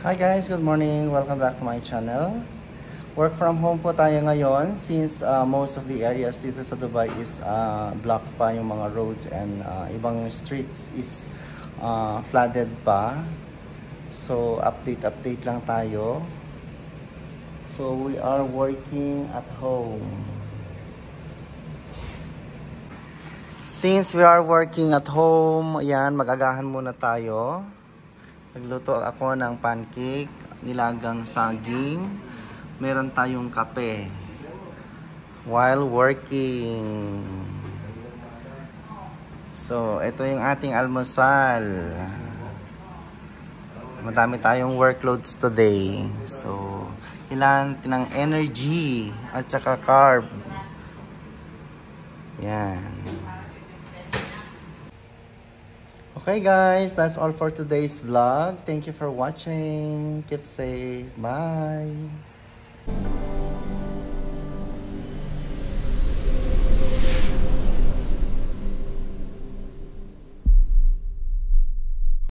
Hi guys, good morning. Welcome back to my channel. Work from home po tayo ngayon since most of the areas dito sa Dubai is blocked pa yung mga roads and ibang streets is flooded pa. So update lang tayo. So we are working at home. Since we are working at home, yan, mag-agahan muna tayo. Nagluto ako ng pancake, nilagang saging, meron tayong kape while working. So, ito yung ating almusal. Madami tayong workloads today. So, kailangan ng energy at saka carb. Yan. Okay guys, that's all for today's vlog. Thank you for watching. Keep safe. Bye.